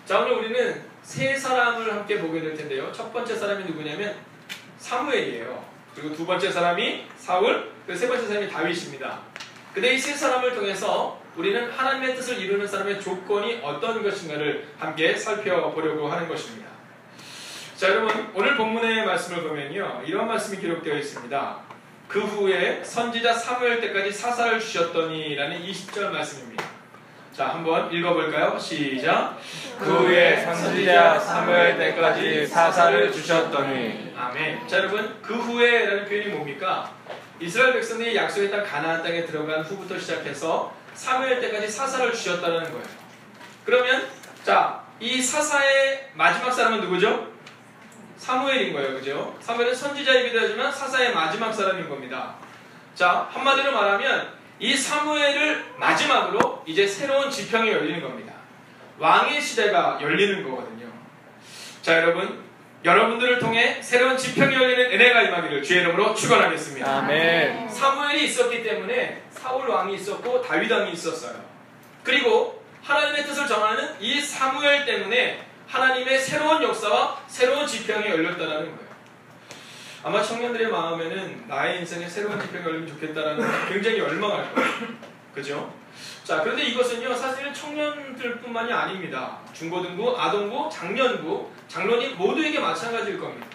자, 오늘 우리는 세 사람을 함께 보게 될 텐데요. 첫 번째 사람이 누구냐면 사무엘이에요. 그리고 두 번째 사람이 사울, 그리고 세 번째 사람이 다윗입니다. 근데 이 세 사람을 통해서 우리는 하나님의 뜻을 이루는 사람의 조건이 어떤 것인가를 함께 살펴보려고 하는 것입니다. 자, 여러분, 오늘 본문의 말씀을 보면요, 이런 말씀이 기록되어 있습니다. 그 후에 선지자 사무엘 때까지 사사를 주셨더니 라는 20절 말씀입니다. 자, 한번 읽어볼까요? 시작. 그 후에 선지자 사무엘 때까지 사사를 주셨더니. 아멘. 자, 여러분, 그 후에 라는 표현이 뭡니까? 이스라엘 백성들이 약속의 땅 가나안 땅에 들어간 후부터 시작해서 사무엘 때까지 사사를 주셨다는 거예요. 그러면 자, 이 사사의 마지막 사람은 누구죠? 사무엘인 거예요. 그죠? 사무엘은 선지자이기도 하지만 사사의 마지막 사람인 겁니다. 자, 한마디로 말하면 이 사무엘을 마지막으로 이제 새로운 지평이 열리는 겁니다. 왕의 시대가 열리는 거거든요. 자, 여러분, 여러분들을 통해 새로운 지평이 열리는 은혜가 임하기를 주의 이름으로 축원하겠습니다. 아멘. 사무엘이 있었기 때문에 사울 왕이 있었고 다윗 왕이 있었어요. 그리고 하나님의 뜻을 정하는 이 사무엘 때문에 하나님의 새로운 역사와 새로운 지평이 열렸다는 거예요. 아마 청년들의 마음에는 나의 인생에 새로운 지평이 열리면 좋겠다라는 굉장히 열망할 거예요. 그죠? 자, 그런데 이것은요, 사실은 청년들뿐만이 아닙니다. 중고등부, 아동부, 장년부, 장로님 모두에게 마찬가지일 겁니다.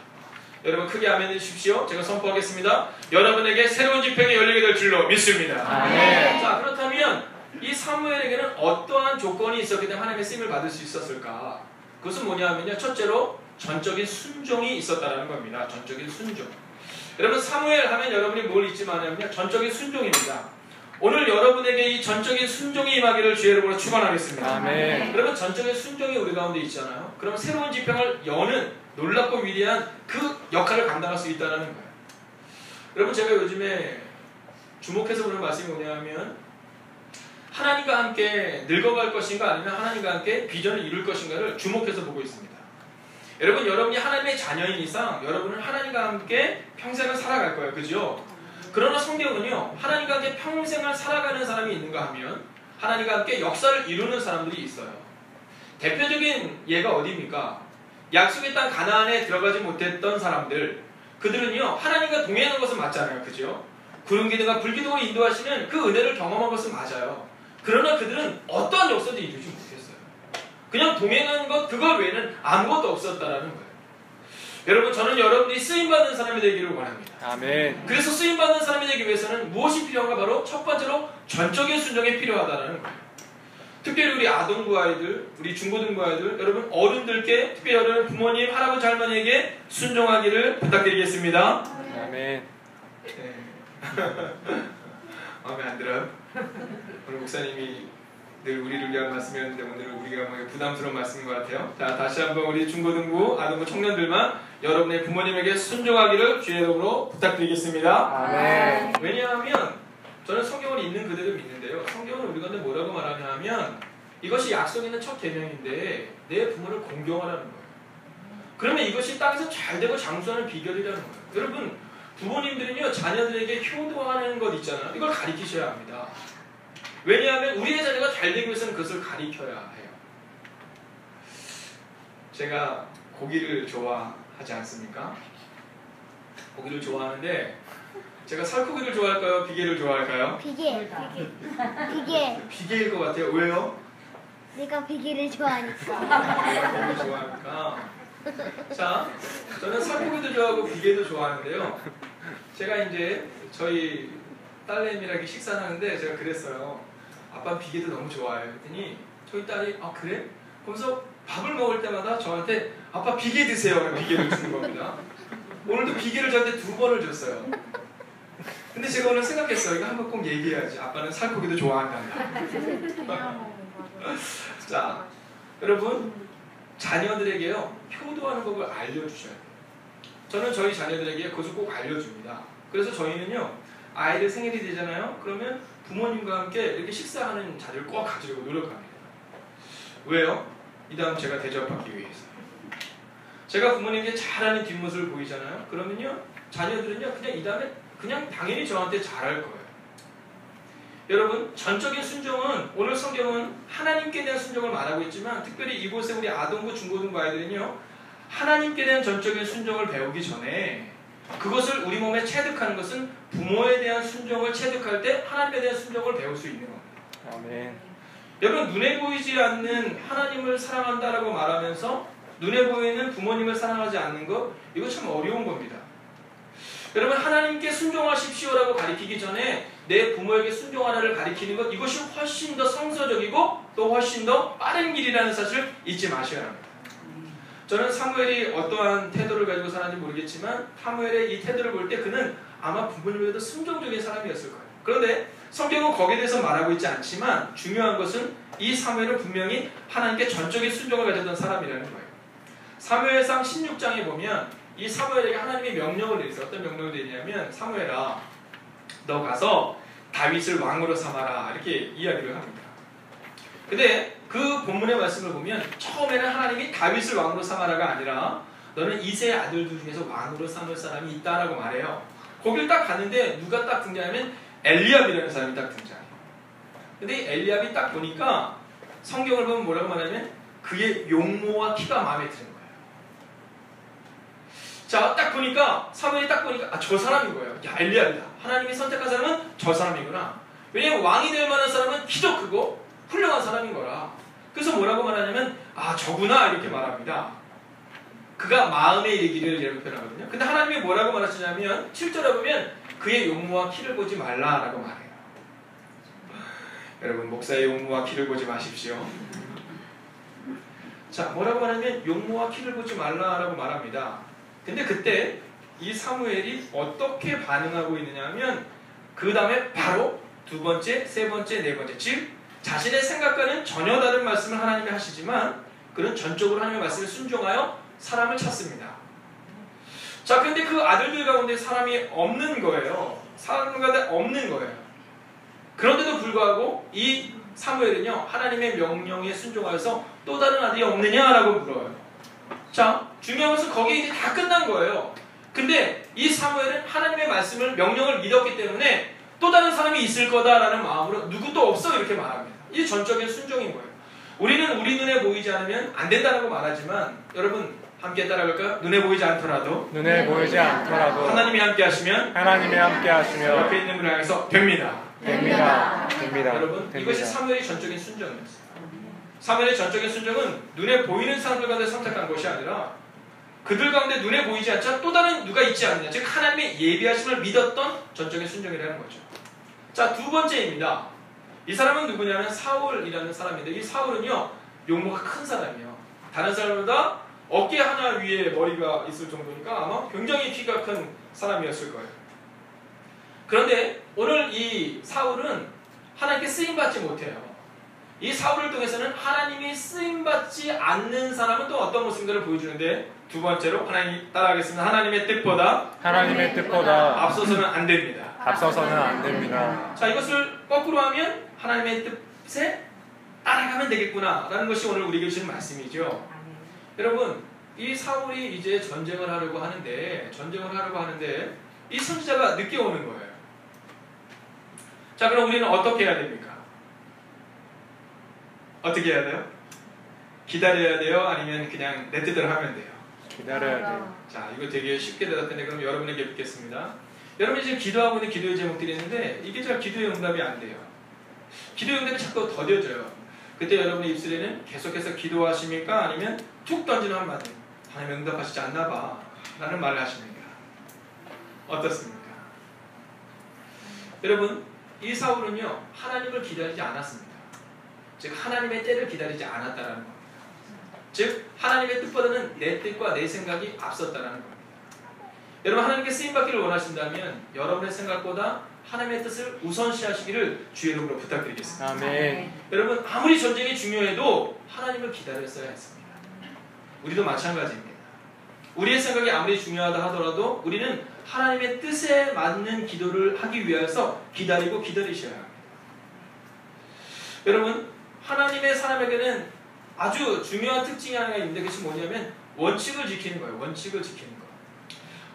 여러분 크게 아멘 해주십시오. 제가 선포하겠습니다. 여러분에게 새로운 지평이 열리게 될 줄로 믿습니다. 아멘. 자, 그렇다면 이 사무엘에게는 어떠한 조건이 있었기 때문에 하나님의 쓰임을 받을 수 있었을까? 그것은 뭐냐 하면요, 첫째로 전적인 순종이 있었다는 겁니다. 전적인 순종. 여러분, 사무엘 하면 여러분이 뭘 잊지 마냐면요, 전적인 순종입니다. 오늘 여러분에게 이 전적인 순종이 임하기를 주의 이름으로 축원하겠습니다. 아멘. 여러분, 전적인 순종이 우리 가운데 있잖아요. 그럼 새로운 지평을 여는 놀랍고 위대한 그 역할을 감당할 수 있다는 거예요. 여러분, 제가 요즘에 주목해서 보는 말씀이 뭐냐면 하나님과 함께 늙어갈 것인가 아니면 하나님과 함께 비전을 이룰 것인가를 주목해서 보고 있습니다. 여러분, 여러분이 하나님의 자녀인 이상 여러분은 하나님과 함께 평생을 살아갈 거예요. 그죠? 그러나 성경은요, 하나님과 함께 평생을 살아가는 사람이 있는가 하면 하나님과 함께 역사를 이루는 사람들이 있어요. 대표적인 예가 어디입니까? 약속의 땅 가나안에 들어가지 못했던 사람들, 그들은요, 하나님과 동행한 것은 맞잖아요. 그죠? 구름 기둥과 불 기둥으로 인도하시는 그 은혜를 경험한 것은 맞아요. 그러나 그들은 어떠한 역사도 이루지 못했어요. 그냥 동행한 것, 그것 외에는 아무것도 없었다라는 거예요. 여러분, 저는 여러분들이 쓰임받는 사람이 되기를 원합니다. 아멘. 그래서 쓰임받는 사람이 되기 위해서는 무엇이 필요한가? 바로 첫 번째로 전적인 순종이 필요하다는 거예요. 특별히 우리 아동부 아이들, 우리 중고등부 아이들, 여러분 어른들께, 특별히 여러분 부모님, 할아버지, 할머니에게 순종하기를 부탁드리겠습니다. 아멘. 네. 마음에 안 들어요? 오늘 목사님이 늘 우리를 위한 말씀이었는데 오늘은 우리가 부담스러운 말씀인 것 같아요. 자, 다시 한번 우리 중고등부, 아동부 청년들만 여러분의 부모님에게 순종하기를 주의 이름으로 부탁드리겠습니다. 아멘. 왜냐하면 저는 성경을 읽는 그대로 믿는데요. 성경은 우리 가운데 뭐라고 말하냐 하면 이것이 약속 있는 첫 계명인데 내 부모를 공경하라는 거예요. 그러면 이것이 땅에서 잘 되고 장수하는 비결이라는 거예요. 여러분, 부모님들은요, 자녀들에게 효도하는 것 있잖아요. 이걸 가르치셔야 합니다. 왜냐하면 우리의 자녀가 잘 되기 위해서는 그것을 가르쳐야 해요. 제가 고기를 좋아하지 않습니까? 고기를 좋아하는데 제가 살코기를 좋아할까요? 비계를 좋아할까요? 비계. 비계일 것 같아요. 왜요? 내가 비계를 좋아하니까. 너무 좋아하니까. 자, 저는 살코기도 좋아하고 비계도 좋아하는데요. 제가 이제 저희 딸내미랑 식사를 하는데 제가 그랬어요. 아빠 비계도 너무 좋아해요. 그랬더니 저희 딸이 아 그래? 그래서 밥을 먹을 때마다 저한테 아빠 비계 드세요. 비계를 주는 겁니다. 오늘도 비계를 저한테 2번을 줬어요. 근데 제가 오늘 생각했어요. 이거 한번 꼭 얘기해야지. 아빠는 살코기도 좋아한단다. 자, 여러분, 자녀들에게요, 효도하는 법을 알려주셔야 돼요. 저는 저희 자녀들에게 그것을 꼭 알려줍니다. 그래서 저희는요, 아이들 생일이 되잖아요. 그러면 부모님과 함께 이렇게 식사하는 자리를 꼭 가지려고 노력합니다. 왜요? 이 다음 제가 대접받기 위해서. 제가 부모님께 잘하는 뒷모습을 보이잖아요. 그러면요, 자녀들은요, 그냥 이 다음에 그냥 당연히 저한테 잘할 거예요. 여러분 전적인 순종은 오늘 성경은 하나님께 대한 순종을 말하고 있지만 특별히 이곳에 우리 아동부 중고등부 아이들은요 하나님께 대한 전적인 순종을 배우기 전에 그것을 우리 몸에 체득하는 것은 부모에 대한 순종을 체득할 때 하나님에 대한 순종을 배울 수 있는 겁니다. 아멘. 여러분 눈에 보이지 않는 하나님을 사랑한다라고 말하면서 눈에 보이는 부모님을 사랑하지 않는 것 이거 참 어려운 겁니다. 여러분 하나님께 순종하십시오라고 가리키기 전에 내 부모에게 순종하라를 가리키는 것 이것이 훨씬 더 성서적이고 또 훨씬 더 빠른 길이라는 사실을 잊지 마셔야 합니다. 저는 사무엘이 어떠한 태도를 가지고 살았는지 모르겠지만 사무엘의 이 태도를 볼 때 그는 아마 부모님에게도 순종적인 사람이었을 거예요. 그런데 성경은 거기에 대해서 말하고 있지 않지만 중요한 것은 이 사무엘은 분명히 하나님께 전적인 순종을 가졌던 사람이라는 거예요. 사무엘상 16장에 보면 이 사무엘에게 하나님이 명령을 내리세요. 어떤 명령을 내리냐면 사무엘아 너 가서 다윗을 왕으로 삼아라 이렇게 이야기를 합니다. 근데 그 본문의 말씀을 보면 처음에는 하나님이 다윗을 왕으로 삼아라가 아니라 너는 이새의 아들들 중에서 왕으로 삼을 사람이 있다라고 말해요. 거길 딱 갔는데 누가 딱 등장하면 엘리압이라는 사람이 딱 등장해요. 근데 이 엘리압이 딱 보니까 성경을 보면 뭐라고 말하냐면 그의 용모와 키가 마음에 드는 거예요. 자, 딱 보니까 사무엘이 딱 보니까 아, 저 사람인 거예요. 야, 엘리압이다. 하나님이 선택한 사람은 저 사람이구나. 왜냐면 왕이 될 만한 사람은 키도 크고 훌륭한 사람인 거라. 그래서 뭐라고 말하냐면 아, 저구나 이렇게 말합니다. 그가 마음에 이르기를 이렇게 표현하거든요. 근데 하나님이 뭐라고 말하시냐면 7절에 보면 그의 용모와 키를 보지 말라라고 말해요. 여러분 목사의 용모와 키를 보지 마십시오. 자, 뭐라고 말하면 용모와 키를 보지 말라라고 말합니다. 근데 그때 이 사무엘이 어떻게 반응하고 있느냐 하면 그 다음에 바로 두 번째, 세 번째, 네 번째 즉 자신의 생각과는 전혀 다른 말씀을 하나님이 하시지만 그는 전적으로 하나님의 말씀에 순종하여 사람을 찾습니다. 자, 근데 그 아들들 가운데 사람이 없는 거예요. 사람 가운데 없는 거예요. 그런데도 불구하고 이 사무엘은요 하나님의 명령에 순종하여서 또 다른 아들이 없느냐라고 물어요. 자, 중요한 것은 거기에 이제 다 끝난 거예요. 근데 이 사무엘은 하나님의 말씀을 명령을 믿었기 때문에 또 다른 사람이 있을 거다라는 마음으로 누구도 없어 이렇게 말합니다. 이게 전적인 순종인 거예요. 우리는 우리 눈에 보이지 않으면 안 된다고 말하지만 여러분 함께 따라갈까요? 눈에 보이지 않더라도 하나님이 함께 하시면 옆에 있는 분을 향해서 됩니다. 여러분 됩니다. 이것이 사무엘의 전적인 순종이었어요. 사무엘의 전적인 순종은 눈에 보이는 사람들 가운데 선택한 것이 아니라 그들 가운데 눈에 보이지 않자 또 다른 누가 있지 않느냐 즉 하나님의 예비하심을 믿었던 전적인 순종이라는 거죠. 자, 두 번째입니다. 이 사람은 누구냐면 사울이라는 사람인데 이 사울은요 용모가 큰 사람이에요. 다른 사람보다 어깨 하나 위에 머리가 있을 정도니까 아마 굉장히 키가 큰 사람이었을 거예요. 그런데 오늘 이 사울은 하나님께 쓰임받지 못해요. 이 사울을 통해서는 하나님이 쓰임받지 않는 사람은 또 어떤 모습들을 보여주는데 두 번째로 하나님 따라하겠습니다. 하나님의 뜻보다 앞서서는 안 됩니다. 자, 이것을 거꾸로 하면 하나님의 뜻에 따라가면 되겠구나 라는 것이 오늘 우리에게 주신 말씀이죠. 여러분 이 사울이 이제 전쟁을 하려고 하는데 이 선지자가 늦게 오는 거예요. 자, 그럼 우리는 어떻게 해야 됩니까? 어떻게 해야 돼요? 기다려야 돼요? 아니면 그냥 내 뜻대로 하면 돼요? 기다려야 돼요. 자, 이거 되게 쉽게 대답했는데 그럼 여러분에게 묻겠습니다. 여러분이 지금 기도하고 있는 기도의 제목들이 있는데 이게 잘 기도의 응답이 안 돼요. 기도의 응답이 자꾸 더뎌져요. 그때 여러분의 입술에는 계속해서 기도하십니까? 아니면 툭 던지는 한마디 하나님 응답하시지 않나 봐 라는 말을 하십니까? 어떻습니까? 여러분 이 사울은요 하나님을 기다리지 않았습니다. 즉 하나님의 때를 기다리지 않았다라는 겁니다. 즉 하나님의 뜻보다는 내 뜻과 내 생각이 앞섰다라는 겁니다. 여러분 하나님께 쓰임받기를 원하신다면 여러분의 생각보다 하나님의 뜻을 우선시하시기를 주의 이름으로 부탁드리겠습니다. 아멘. 여러분 아무리 전쟁이 중요해도 하나님을 기다렸어야 했습니다. 우리도 마찬가지입니다. 우리의 생각이 아무리 중요하다 하더라도 우리는 하나님의 뜻에 맞는 기도를 하기 위해서 기다리셔야 합니다. 여러분 하나님의 사람에게는 아주 중요한 특징이 하나가 있는데 그것이 뭐냐면 원칙을 지키는 거예요. 원칙을 지키는 거.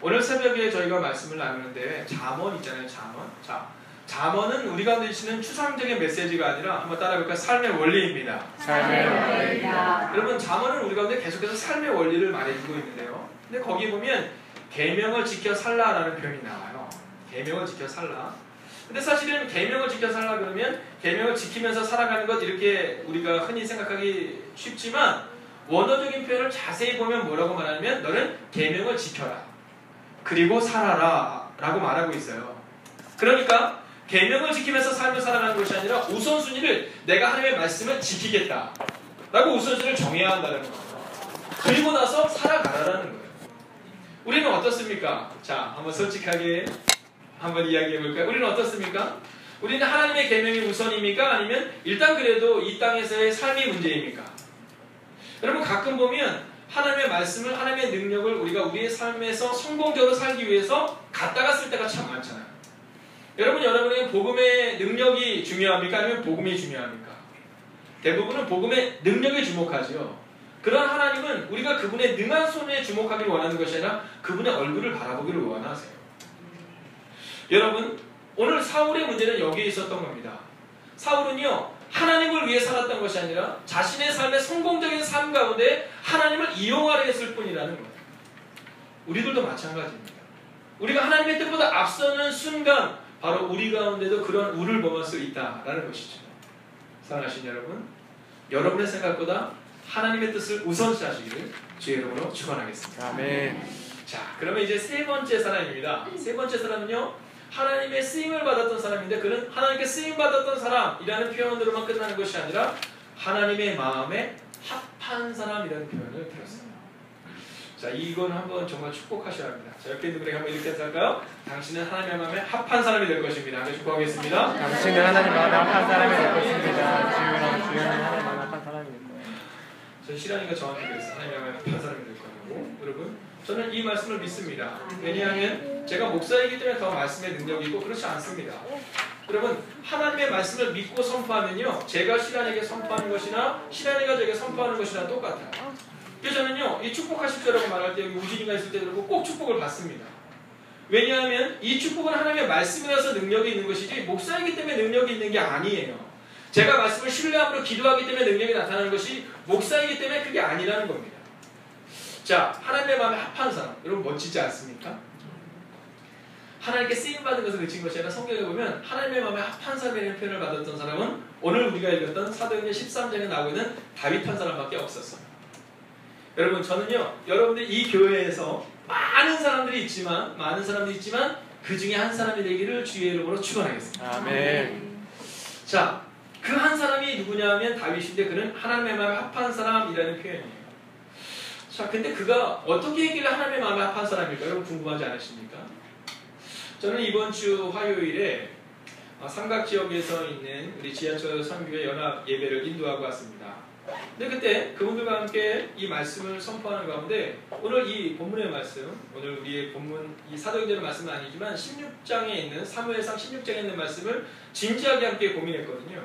오늘 새벽에 저희가 말씀을 나누는데 잠언 있잖아요. 잠언. 자, 잠언은 우리 가운데 있는 추상적인 메시지가 아니라 한번 따라해볼까요? 삶의 원리입니다. 삶의 원리입니다. 여러분 잠언은 우리 가운데 계속해서 삶의 원리를 말해주고 있는데요. 근데 거기 보면 계명을 지켜 살라라는 표현이 나와요. 계명을 지켜 살라. 근데 사실은 계명을 지켜 살라 그러면 계명을 지키면서 살아가는 것 이렇게 우리가 흔히 생각하기 쉽지만 원어적인 표현을 자세히 보면 뭐라고 말하냐면 너는 계명을 지켜라. 그리고 살아라 라고 말하고 있어요. 그러니까 계명을 지키면서 삶을 살아가는 것이 아니라 우선순위를 내가 하나님의 말씀을 지키겠다 라고 우선순위를 정해야 한다는 거예요. 그리고 나서 살아가라라는 거예요. 우리는 어떻습니까? 자, 한번 솔직하게 한번 이야기해 볼까요? 우리는 어떻습니까? 우리는 하나님의 계명이 우선입니까? 아니면 일단 그래도 이 땅에서의 삶이 문제입니까? 여러분 가끔 보면 하나님의 말씀을, 하나님의 능력을 우리가 우리의 삶에서 성공적으로 살기 위해서 갖다가 쓸 때가 참 많잖아요. 여러분에게 복음의 능력이 중요합니까? 아니면 복음이 중요합니까? 대부분은 복음의 능력에 주목하죠. 그런 하나님은 우리가 그분의 능한 손에 주목하기를 원하는 것이 아니라 그분의 얼굴을 바라보기를 원하세요. 여러분, 오늘 사울의 문제는 여기에 있었던 겁니다. 사울은요, 하나님을 위해 살았던 것이 아니라 자신의 삶의 성공적인 삶 가운데 하나님을 이용하려 했을 뿐이라는 거예요. 우리들도 마찬가지입니다. 우리가 하나님의 뜻보다 앞서는 순간 바로 우리 가운데도 그런 우를 범할 수 있다라는 것이죠. 사랑하신 여러분, 여러분의 생각보다 하나님의 뜻을 우선시하시기를 주의 이름으로 축원하겠습니다. 아멘. 자, 그러면 이제 세 번째 사람입니다. 세 번째 사람은요, 하나님의 쓰임을 받았던 사람인데 그는 하나님께 쓰임 받았던 사람이라는 표현으로만 끝나는 것이 아니라 하나님의 마음에 합한 사람이라는 표현을 들었어요. 자, 이거는 한번 정말 축복하셔야 합니다. 자, 옆에 있는 분에게 한번 이렇게 할까요? 당신은 하나님의 마음에 합한 사람이 될 것입니다. 한번 축복하겠습니다. 당신은 하나님 마음에 합한 사람이 될 것입니다. 주유는 하나님 마음에 합한 사람이 될 거예요. 전 신앙이가 정확히 그랬어요. 하나님의 마음에 합한 사람이 될 거라고. 여러분, 저는 이 말씀을 믿습니다. 왜냐하면 제가 목사이기 때문에 더 말씀의 능력이 있고 그렇지 않습니다. 여러분, 하나님의 말씀을 믿고 선포하면요, 제가 신앙에게 선포하는 것이나 신앙이가 제게 선포하는 것이나 똑같아요. 그래서 저는요, 이 축복하십시오라고 말할 때 여기 우진이가 있을 때 그러고 꼭 축복을 받습니다. 왜냐하면 이 축복은 하나님의 말씀이라서 능력이 있는 것이지 목사이기 때문에 능력이 있는 게 아니에요. 제가 말씀을 신뢰함으로 기도하기 때문에 능력이 나타나는 것이 목사이기 때문에 그게 아니라는 겁니다. 자, 하나님의 마음에 합한 사람, 여러분 멋지지 않습니까? 하나님께 쓰임받은 것을 그친 것이 아니라 성경에 보면 하나님의 마음에 합한 사람이라는 표현을 받았던 사람은 오늘 우리가 읽었던 사도행전 13장에 나오고 있는 다윗 한 사람밖에 없었어요. 여러분, 저는요, 여러분들 이 교회에서 많은 사람들이 있지만 그 중에 한 사람이 되기를 주의 이름으로 축원하겠습니다. 아멘. 자, 그 한 사람이 누구냐 하면 다윗인데 그는 하나님의 마음에 합한 사람이라는 표현이에요. 자, 근데 그가 어떻게 했길래 하나님의 마음에 합한 사람일까? 여러분 궁금하지 않으십니까? 저는 이번 주 화요일에 삼각지역에서 있는 우리 지하철 선교회 연합 예배를 인도하고 왔습니다. 근데 그때 그분들과 함께 이 말씀을 선포하는 가운데 오늘 이 본문의 말씀, 오늘 우리의 본문 이 사도행전의 말씀은 아니지만 16장에 있는 사무엘상 16장에 있는 말씀을 진지하게 함께 고민했거든요.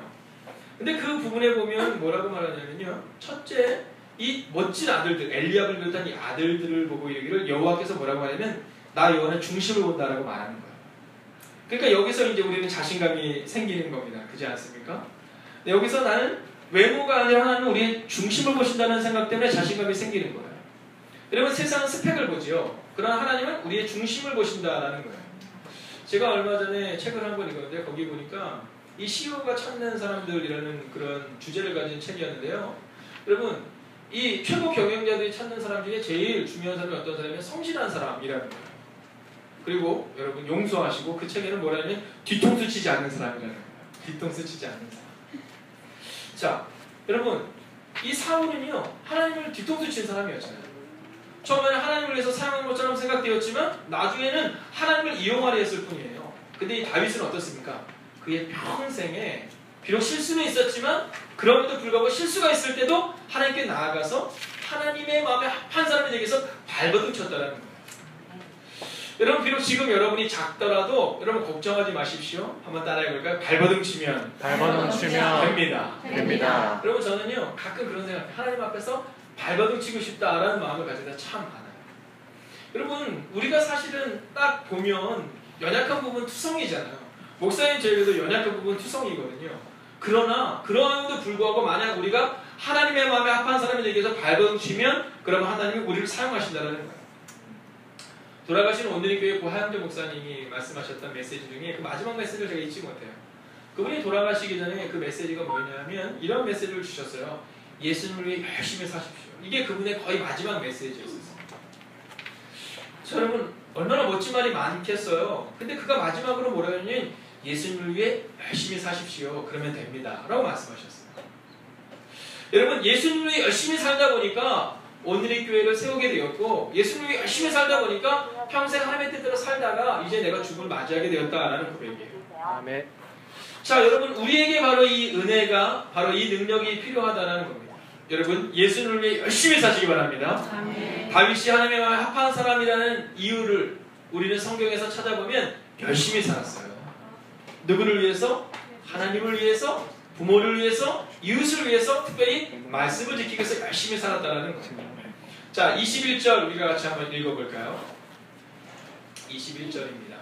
근데 그 부분에 보면 뭐라고 말하냐면요, 첫째, 이 멋진 아들들, 엘리압을 비롯한 이 아들들을 보고 이르기를 여호와께서 뭐라고 하냐면 나 여호와는 중심을 본다라고 말하는 거예요. 그러니까 여기서 이제 우리는 자신감이 생기는 겁니다. 그렇지 않습니까? 여기서 나는 외모가 아니라 하나님은 우리의 중심을 보신다는 생각 때문에 자신감이 생기는 거예요. 여러분, 세상은 스펙을 보지요. 그러나 하나님은 우리의 중심을 보신다라는 거예요. 제가 얼마 전에 책을 한 권 읽었는데 거기 보니까 이 CEO가 찾는 사람들이라는 그런 주제를 가진 책이었는데요. 여러분, 이 최고 경영자들이 찾는 사람 중에 제일 중요한 사람이 어떤 사람이면 성실한 사람이라는 거예요. 그리고 여러분 용서하시고 그 책에는 뭐라냐면 뒤통수 치지 않는 사람이라는 거예요. 뒤통수 치지 않는 사람. 자, 여러분, 이 사울은요, 하나님을 뒤통수 친 사람이었잖아요. 처음에는 하나님을 위해서 사용한 것처럼 생각되었지만 나중에는 하나님을 이용하려 했을 뿐이에요. 근데 이 다윗은 어떻습니까? 그의 평생에 비록 실수는 있었지만 그럼에도 불구하고 실수가 있을 때도 하나님께 나아가서 하나님의 마음에 합한 사람이 되기 위해서 발버둥 쳤다라는 거예요. 여러분, 비록 지금 여러분이 작더라도 여러분 걱정하지 마십시오. 한번 따라해볼까요? 발버둥 치면 됩니다. 여러분, 저는요 가끔 그런 생각, 하나님 앞에서 발버둥 치고 싶다라는 마음을 가질 때 참 많아요. 여러분, 우리가 사실은 딱 보면 연약한 부분 투성이잖아요. 목사님 저에게도 연약한 부분 투성이거든요. 그러나 그럼에도 불구하고 만약 우리가 하나님의 마음에 합한 사람이 되기 위해서 발버둥치면 그러면 하나님이 우리를 사용하신다는 거예요. 돌아가신 오늘의 교회 고하영재 목사님이 말씀하셨던 메시지 중에 그 마지막 메시지를 제가 잊지 못해요. 그분이 돌아가시기 전에 그 메시지가 뭐냐면 이런 메시지를 주셨어요. 예수님을 위해 열심히 사십시오. 이게 그분의 거의 마지막 메시지였어요. 여러분 얼마나 멋진 말이 많겠어요. 근데 그가 마지막으로 뭐라고 하냐면 예수님을 위해 열심히 사십시오. 그러면 됩니다. 라고 말씀하셨어요. 여러분 예수님을 위해 열심히 살다 보니까 오늘의 교회를 세우게 되었고 예수님을 위해 열심히 살다 보니까 평생 하나님의 뜻대로 살다가 이제 내가 죽음을 맞이하게 되었다라는 고백이에요. 아멘. 자 여러분 우리에게 바로 이 은혜가 바로 이 능력이 필요하다는 겁니다. 여러분 예수님을 위해 열심히 사시기 바랍니다. 아멘. 다윗이 하나님의 마음에 합한 사람이라는 이유를 우리는 성경에서 찾아보면 열심히 살았어요. 누구를 위해서? 하나님을 위해서, 부모를 위해서, 이웃을 위해서, 특별히 말씀을 지키기 위해서 열심히 살았다는 거예요. 자 21절 우리가 같이 한번 읽어볼까요? 21절입니다.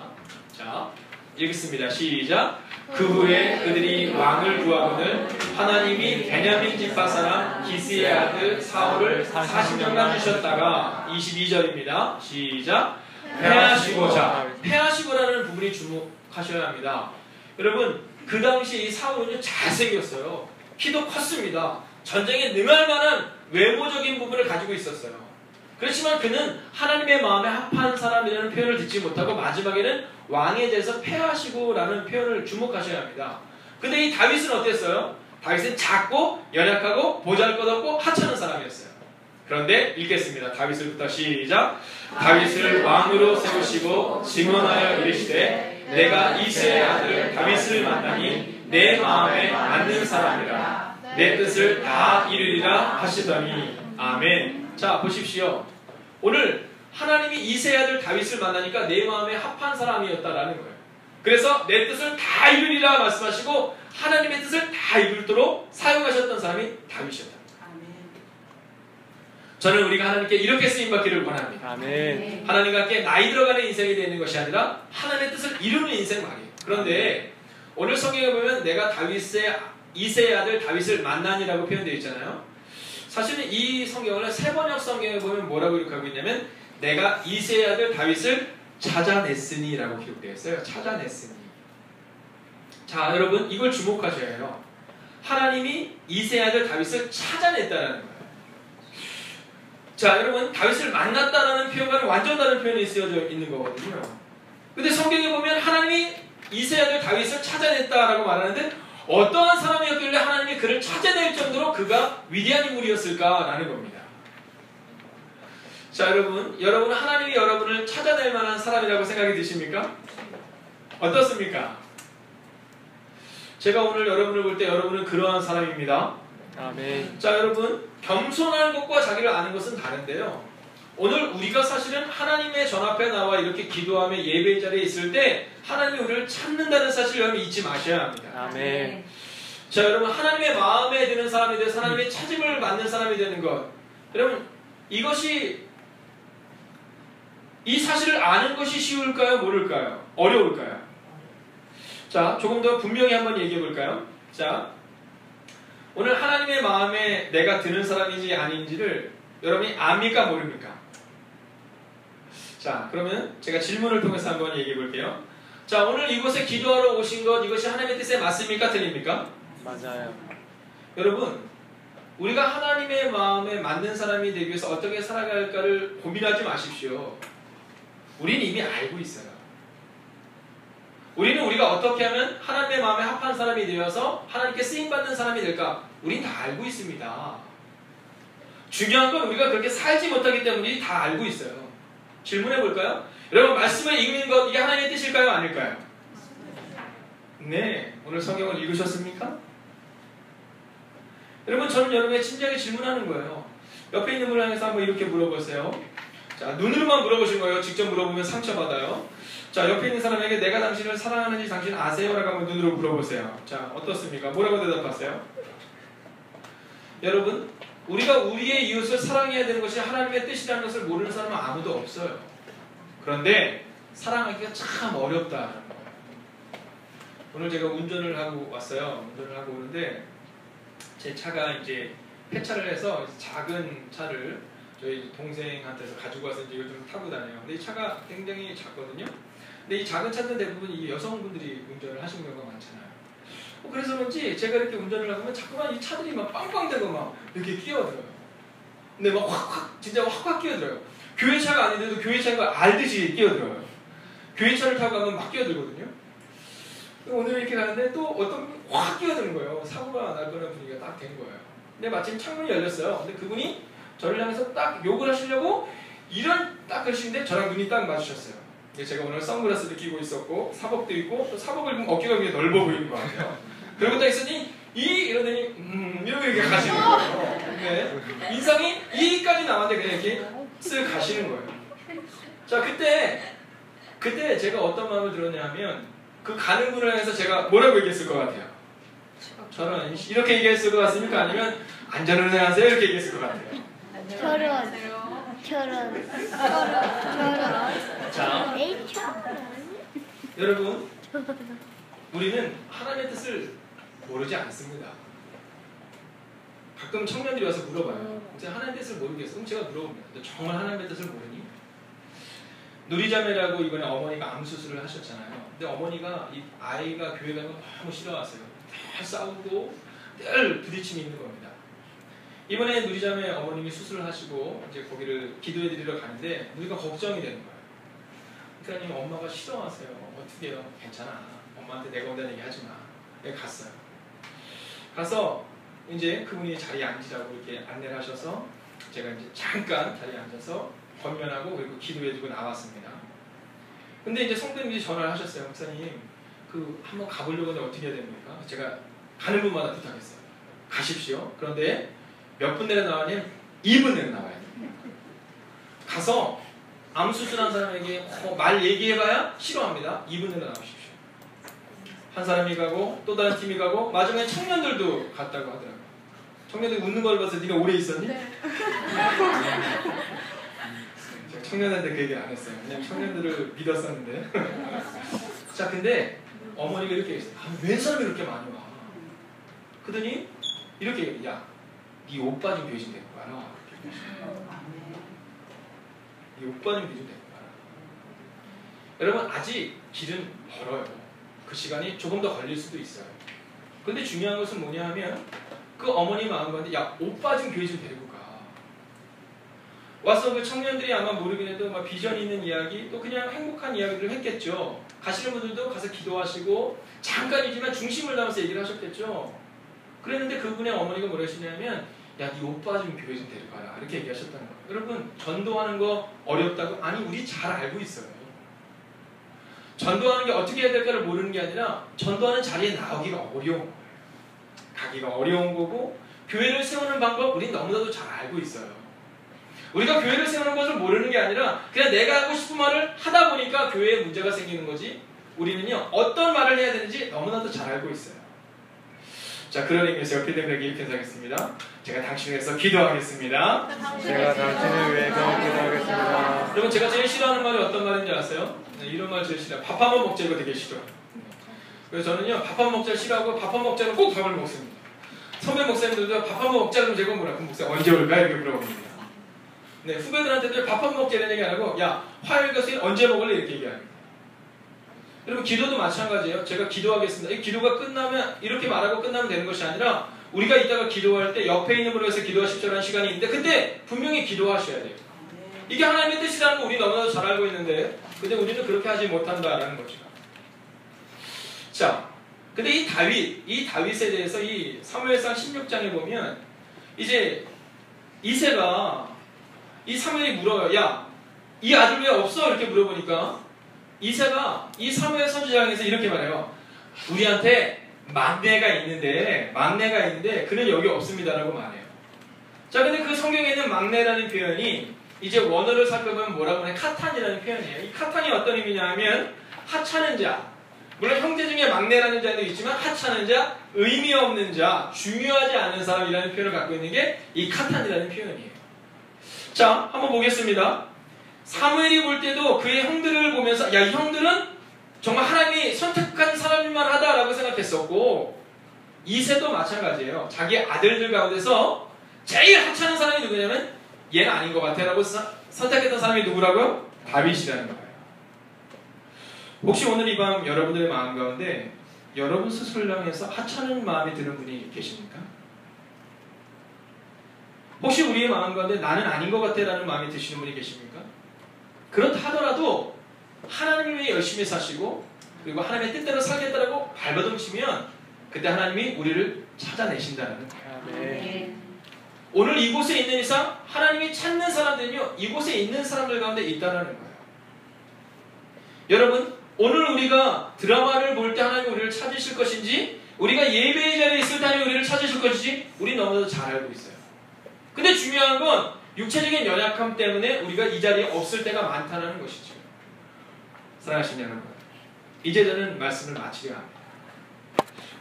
자 읽겠습니다. 시작. 그 후에 그들이 왕을 구하거늘 하나님이 베냐민 지파 사람 기스의 아들 사울을 40년간 주셨다가 22절입니다. 시작. 패하시고자 패하시고라는 부분이 주목하셔야 합니다. 여러분 그 당시 이 사울은 잘생겼어요. 키도 컸습니다. 전쟁에 능할 만한 외모적인 부분을 가지고 있었어요. 그렇지만 그는 하나님의 마음에 합한 사람이라는 표현을 듣지 못하고 마지막에는 왕에 대해서 패하시고라는 표현을 주목하셔야 합니다. 근데 이 다윗은 어땠어요? 다윗은 작고 연약하고 보잘것없고 하찮은 사람이었어요. 그런데 읽겠습니다. 다윗을부터 시작. 다윗을 왕으로 세우시고 증언하여 이르시되 내가 이새의 아들 다윗을 만나니 내 마음에 맞는 사람이라 내 뜻을 다 이루리라 하시더니 아멘. 자 보십시오. 오늘 하나님이 이새의 아들 다윗을 만나니까 내 마음에 합한 사람이었다라는 거예요. 그래서 내 뜻을 다 이루리라 말씀하시고 하나님의 뜻을 다 이루도록 사용하셨던 사람이 다윗이었다. 저는 우리가 하나님께 이렇게 쓰임받기를 원합니다. 아멘. 하나님과 함께 나이 들어가는 인생이 되는 것이 아니라 하나님의 뜻을 이루는 인생 말이에요. 그런데 오늘 성경에 보면 내가 이새의 아들 다윗을 만나니라고 표현되어 있잖아요. 사실은 이 성경을 세번역 성경에 보면 뭐라고 기록하고 있냐면 내가 이새의 아들 다윗을 찾아냈으니 라고 기록되어 있어요. 찾아냈으니. 자 여러분 이걸 주목하셔야 해요. 하나님이 이새의 아들 다윗을 찾아냈다라는 거예요. 자 여러분 다윗을 만났다라는 표현과는 완전 다른 표현이 쓰여져 있는 거거든요. 근데 성경에 보면 하나님이 이새의 아들 다윗을 찾아냈다라고 말하는데 어떠한 사람이었길래 하나님이 그를 찾아낼 정도로 그가 위대한 인물이었을까라는 겁니다. 자 여러분은 하나님이 여러분을 찾아낼 만한 사람이라고 생각이 드십니까? 어떻습니까? 제가 오늘 여러분을 볼 때 여러분은 그러한 사람입니다. 아멘. 자 여러분 겸손한 것과 자기를 아는 것은 다른데요. 오늘 우리가 사실은 하나님의 전 앞에 나와 이렇게 기도하며 예배의 자리에 있을 때 하나님이 우리를 찾는다는 사실을 여러분 잊지 마셔야 합니다. 아멘. 자 여러분 하나님의 마음에 드는 사람이 돼서 하나님의 찾음을 받는 사람이 되는 것 여러분 이것이 이 사실을 아는 것이 쉬울까요? 모를까요? 어려울까요? 자 조금 더 분명히 한번 얘기해 볼까요? 자 오늘 하나님의 마음에 내가 드는 사람인지 아닌지를 여러분이 압니까 모릅니까? 자 그러면 제가 질문을 통해서 한번 얘기해 볼게요. 자 오늘 이곳에 기도하러 오신 것 이것이 하나님의 뜻에 맞습니까? 틀립니까? 맞아요. 여러분 우리가 하나님의 마음에 맞는 사람이 되기 위해서 어떻게 살아갈까를 고민하지 마십시오. 우리는 이미 알고 있어요. 우리는 우리가 어떻게 하면 하나님의 마음에 합한 사람이 되어서 하나님께 쓰임받는 사람이 될까? 우린 다 알고 있습니다. 중요한 건 우리가 그렇게 살지 못하기 때문에 다 알고 있어요. 질문해 볼까요? 여러분 말씀을 읽는 것 이게 하나님의 뜻일까요? 아닐까요? 네. 오늘 성경을 읽으셨습니까? 여러분 저는 여러분의 진지하게 질문하는 거예요. 옆에 있는 분을 향해서 한번 이렇게 물어보세요. 자 눈으로만 물어보신 거예요. 직접 물어보면 상처받아요. 자 옆에 있는 사람에게 내가 당신을 사랑하는지 당신 아세요? 라고 한번 눈으로 물어보세요. 자 어떻습니까? 뭐라고 대답하세요? 여러분 우리가 우리의 이웃을 사랑해야 되는 것이 하나님의 뜻이라는 것을 모르는 사람은 아무도 없어요. 그런데 사랑하기가 참 어렵다는 거예요. 오늘 제가 운전을 하고 왔어요. 운전을 하고 오는데 제 차가 이제 폐차를 해서 작은 차를 저희 동생한테서 가지고 와서 이제 요즘 타고 다녀요. 근데 이 차가 굉장히 작거든요. 근데 이 작은 차들은 대부분 이 여성분들이 운전을 하시는 경우가 많잖아요. 그래서 그런지 제가 이렇게 운전을 하면 자꾸만 이 차들이 막 빵빵대고 막 이렇게 끼어들어요. 근데 막 확확 진짜 확확 끼어들어요. 교회 차가 아닌데도 교회 차인 걸 알듯이 끼어들어요. 교회 차를 타고 가면 막 끼어들거든요. 오늘 이렇게 가는데 또 어떤 분이 확 끼어드는 거예요. 사고가 날 뻔한 분위기가 딱 된 거예요. 근데 마침 창문이 열렸어요. 근데 그분이 저를 향해서 딱 욕을 하시려고 이런 딱 그러시는데 저랑 눈이 딱 마주쳤어요. 제가 오늘 선글라스도 끼고 있었고 사복도 입고 또 사복을 입으면 어깨가 굉장히 넓어 보이는 것 같아요. 그러고 딱 있으니 이러더니 이러고 이렇게 가시는 거예요. 네. 인상이 이까지 나왔는데 그냥 이렇게 쓱 가시는 거예요. 자 그때 제가 어떤 마음을 들었냐면 그 가는 분을 향해서 제가 뭐라고 얘기했을 것 같아요? 저런 이렇게 얘기했을 것 같습니까? 아니면 안전운행하세요 이렇게 얘기했을 것 같아요. 저런. 자, 에이, 저런. 여러분, 우리는 하나님의 뜻을 모르지 않습니다. 가끔 청년들이 와서 물어봐요. 제가 하나님의 뜻을 모르겠어. 그럼 제가 물어봅니다. 너 정말 하나님의 뜻을 모르니? 누리자매라고 이번에 어머니가 암 수술을 하셨잖아요. 근데 어머니가 이 아이가 교회 가면 너무 싫어하세요. 늘 싸우고 늘 부딪힘이 있는 겁니다. 이번에 누리자매 어머님이 수술을 하시고 이제 거기를 기도해 드리러 가는데 우리가 걱정이 되는 거예요. 그러니까 엄마가 싫어하세요. 어떻게 해요? 괜찮아. 엄마한테 내가 온다는 얘기 하지 마. 네, 갔어요. 가서 이제 그분이 자리에 앉으라고 이렇게 안내를 하셔서 제가 이제 잠깐 자리에 앉아서 권면하고 그리고 기도해주고 나왔습니다. 근데 이제 성도님들이 전화를 하셨어요. 목사님, 그 한번 가보려고 하는데 어떻게 해야 됩니까? 제가 가는 분마다 부탁했어요. 가십시오. 그런데 몇 분 내로 나가냐면 2분 내로 나가야 돼요. 가서 암 수술한 사람에게 말 얘기해봐야 싫어합니다. 2분 내로 나오십시오. 한 사람이 가고 또 다른 팀이 가고 마지막에 청년들도 갔다고 하더라고요. 청년들이 웃는 걸 봐서 네가 오래 있었니? 네. 제가 청년한테 그 얘기를 안 했어요. 그냥 청년들을 믿었었는데. 자, 근데 어머니가 이렇게 얘기했어요. 웬 사람이 이렇게 많이 와? 그러더니 이렇게 얘기해요. 야, 네 오빠 좀 교회 좀 데리고 가라. 네 오빠 좀 교회 좀 데리고 가라. 여러분, 아직 길은 멀어요. 그 시간이 조금 더 걸릴 수도 있어요. 근데 중요한 것은 뭐냐 하면 그 어머니 마음 가운데 야, 오빠 좀 교회 좀 데리고 가. 와서 그 청년들이 아마 모르긴 해도 막 비전 있는 이야기 또 그냥 행복한 이야기를 했겠죠. 가시는 분들도 가서 기도하시고 잠깐이지만 중심을 담아서 얘기를 하셨겠죠. 그랬는데 그분의 어머니가 뭐라 하시냐면 야, 네 오빠 좀 교회 좀 데려가라 이렇게 얘기하셨다는 거예요. 여러분, 전도하는 거 어렵다고? 아니, 우리 잘 알고 있어요. 전도하는 게 어떻게 해야 될까를 모르는 게 아니라 전도하는 자리에 나오기가 어려운 거예요. 가기가 어려운 거고 교회를 세우는 방법 우린 너무나도 잘 알고 있어요. 우리가 교회를 세우는 것을 모르는 게 아니라 그냥 내가 하고 싶은 말을 하다 보니까 교회에 문제가 생기는 거지 우리는요 어떤 말을 해야 되는지 너무나도 잘 알고 있어요. 자, 그런 의미에서 옆에 대면 이렇게 하겠습니다. 제가 당신을 위해서 기도하겠습니다. 제가 당신을 위해서 기도하겠습니다. 여러분, 제가 제일 싫어하는 말이 어떤 말인지 아세요? 네, 이런 말 제일 싫어요. 밥 한번 먹자 이거 되게 싫어요. 그래서 저는요 밥 한번 먹자를 싫어하고 밥 한번 먹자는 꼭 밥을 먹습니다. 선배 목사님들도 밥 한번 먹자 그러면 제가 뭐라 그럼 목사 언제 올까 이렇게 물어봅니다. 네, 후배들한테도 밥 한번 먹자 이런 얘기 안 하고 야, 화요일과 수요일 언제 먹을래 이렇게 얘기합니다. 여러분, 기도도 마찬가지예요. 제가 기도하겠습니다. 이 기도가 끝나면 이렇게 말하고 끝나면 되는 것이 아니라 우리가 이따가 기도할 때 옆에 있는 분을 위해서 기도하십시오라는 시간이 있는데 그때 분명히 기도하셔야 돼요. 이게 하나님의 뜻이라는 거 우리 너무나도 잘 알고 있는데 근데 우리는 그렇게 하지 못한다라는 거죠. 자, 근데 이 다윗에 대해서 이 사무엘상 16장에 보면 이제 이새가 이 사무엘이 물어요. 야, 이 아들 왜 없어? 이렇게 물어보니까 이새가 이 사무엘 선지자에서 이렇게 말해요. 우리한테 막내가 있는데 그는 여기 없습니다라고 말해요. 자, 근데 그 성경에 있는 막내라는 표현이 이제 원어를 살펴보면 뭐라고 하냐? 카탄이라는 표현이에요. 이 카탄이 어떤 의미냐 하면 하찮은 자. 물론 형제 중에 막내라는 자도 있지만 하찮은 자, 의미 없는 자, 중요하지 않은 사람이라는 표현을 갖고 있는 게 이 카탄이라는 표현이에요. 자, 한번 보겠습니다. 사무엘이 볼 때도 그의 형들을 보면서 야, 이 형들은 정말 하나님이 선택한 사람일만 하다라고 생각했었고 이새도 마찬가지예요. 자기 아들들 가운데서 제일 하찮은 사람이 누구냐면 얘는 아닌 것 같아 라고 선택했던 사람이 누구라고요? 다윗이라는 거예요. 혹시 오늘 이 밤 여러분들의 마음 가운데 여러분 스스로를 향해서 하찮은 마음이 드는 분이 계십니까? 혹시 우리의 마음 가운데 나는 아닌 것 같아 라는 마음이 드시는 분이 계십니까? 그렇다 하더라도 하나님을 위해 열심히 사시고 그리고 하나님의 뜻대로 살겠다라고 발버둥치면 그때 하나님이 우리를 찾아내신다는 거예요. 네. 오늘 이곳에 있는 이상 하나님이 찾는 사람들은요 이곳에 있는 사람들 가운데 있다는 거예요. 여러분 오늘 우리가 드라마를 볼 때 하나님이 우리를 찾으실 것인지 우리가 예배의 자리에 있을 때 하나님이 우리를 찾으실 것인지 우리 너무나도 잘 알고 있어요. 근데 중요한 건 육체적인 연약함 때문에 우리가 이 자리에 없을 때가 많다는 것이죠. 사랑하시는 여러분, 이제 저는 말씀을 마치려 합니다.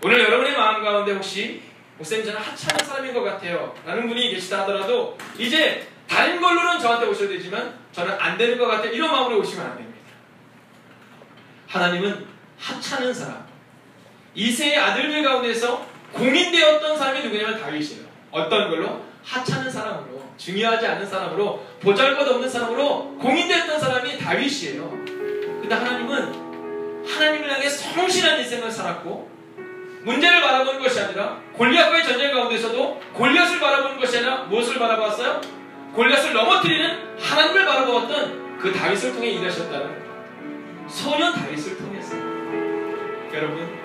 오늘 여러분의 마음 가운데 혹시 목사님 저는 하찮은 사람인 것 같아요 라는 분이 계시다 하더라도 이제 다른 걸로는 저한테 오셔도 되지만 저는 안 되는 것 같아요 이런 마음으로 오시면 안 됩니다. 하나님은 하찮은 사람, 이새의 아들들 가운데서 공인되었던 사람이 누구냐면 다윗이에요. 어떤 걸로? 하찮은 사람으로, 중요하지 않은 사람으로, 보잘것없는 사람으로 공인되었던 사람이 다윗이에요. 근데 하나님은 하나님을 향해 성실한 인생을 살았고 문제를 바라보는 것이 아니라 골리앗과의 전쟁 가운데서도 골리앗을 바라보는 것이 아니라 무엇을 바라봤어요? 골리앗을 넘어뜨리는 하나님을 바라보았던 그 다윗을 통해 일하셨다는 거예요. 소년 다윗을 통해서. 여러분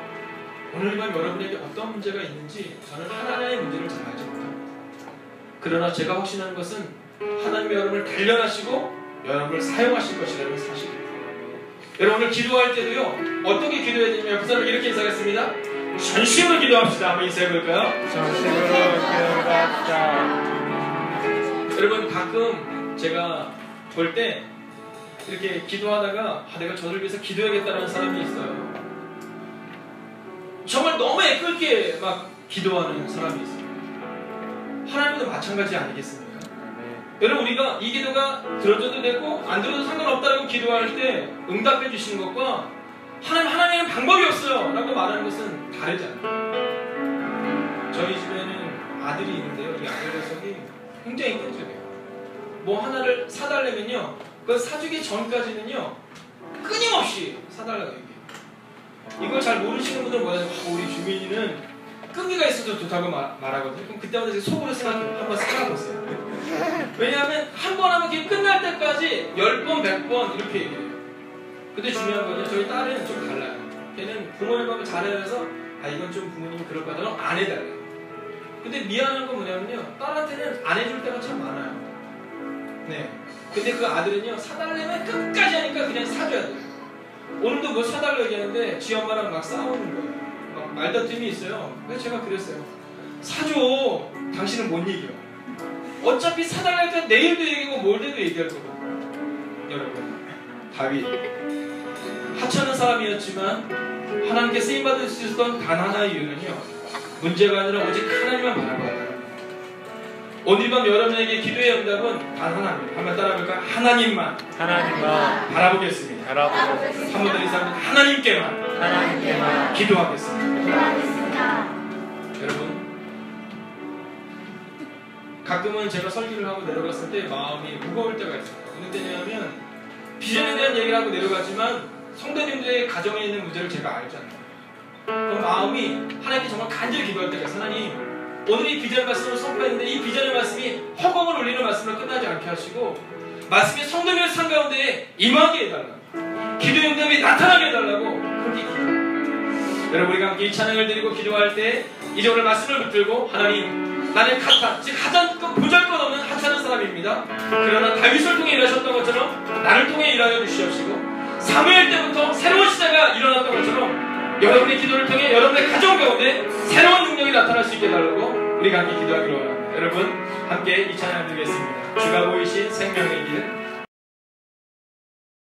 오늘 밤 여러분에게 어떤 문제가 있는지 저는 하나님의 문제를 잘 알지 못합니다. 그러나 제가 확신하는 것은 하나님이 여러분을 단련하시고 여러분을 사용하실 것이라는 사실입니다. 여러분 오늘 기도할 때도요 어떻게 기도해야 되냐면 그 사람을 이렇게 인사하겠습니다. 전심으로 기도합시다. 한번 인사해볼까요? 전심으로 기도합시다. 여러분 가끔 제가 볼 때 이렇게 기도하다가 내가 저를 위해서 기도해야겠다는 사람이 있어요. 정말 너무 애끓게 막 기도하는 사람이 있어요. 하나님도 마찬가지 아니겠습니까? 여러분 우리가 이 기도가 들어줘도 되고 안 들어도 상관없다라고 기도할 때 응답해 주시는 것과 하나님은 방법이 없어요 라고 말하는 것은 다르지 않아요. 저희 집에는 아들이 있는데요. 이 아들 녀석이 굉장히 끈질겨요. 뭐 하나를 사달라면요 그걸 사주기 전까지는요 끊임없이 사달라고 얘기해요. 이걸 잘 모르시는 분들은 뭐냐면 우리 주민이는 끈기가 있어도 좋다고 말하거든요. 그럼 그때마다 제가 속으로 생각해요. 한번 생각해보세요. 왜냐하면 한 번 하면 그게 끝날 때까지 10번, 100번 이렇게 얘기해요. 근데 중요한 건요 저희 딸은 좀 달라요. 걔는 부모님 하면 잘해야 해서 이건 좀 부모님이 그럴 것 같아서 안 해달래요. 근데 미안한 건 뭐냐면요 딸한테는 안 해줄 때가 참 많아요. 네. 근데 그 아들은요 사달라면 끝까지 하니까 그냥 사줘야 돼요. 오늘도 뭐 사달라고 얘기하는데 지 엄마랑 막 싸우는 거예요. 막 말다툼이 있어요. 그래서 제가 그랬어요. 사줘. 당신은 못 이겨. 어차피 사달라고 할 때 내일도 얘기하고 모레도 얘기할 거거든요. 여러분 다윗 하찮은 사람이었지만 하나님께 쓰임받을 수 있었던 단 하나의 이유는요 문제가 아니라 오직 하나님만 바라보았다. 오늘 밤 여러분에게 기도의 응답은 단 하나입니다. 한번 따라해볼까요? 하나님만 바라보겠습니다. 한 번 더 인사합니다. 하나님께만 기도하겠습니다. 여러분 가끔은 제가 설교를 하고 내려갔을 때 마음이 무거울 때가 있어요. 어느 때냐면 비전에 대한 얘기를 하고 내려가지만 성도님들의 가정에 있는 문제를 제가 알잖아요. 그 마음이 하나님께 정말 간절히 기도할 때가 있어요. 하나님 오늘 이 비전의 말씀을 선포했는데 이 비전의 말씀이 허공을 울리는 말씀으로 끝나지 않게 하시고 말씀이 성도님의 삶 가운데 임하게 해달라고 기도의 응답이 나타나게 해달라고 그렇게 기도해요. 여러분 우리가 함께 이 찬양을 드리고 기도할 때 이제 오늘 말씀을 붙들고 하나님 나는 가장 보잘것없는 하찮은 사람입니다. 그러나 다윗을 통해 일하셨던 것처럼 나를 통해 일하여 주시옵시고 사무엘 때부터 새로운 시대가 일어났던 것처럼 여러분의 기도를 통해 여러분의 가정 가운데 새로운 능력이 나타날 수 있게 해달라고 우리가 함께 기도하기로 합니다. 여러분 함께 이 찬양을 드리겠습니다. 주가 보이신 생명의 길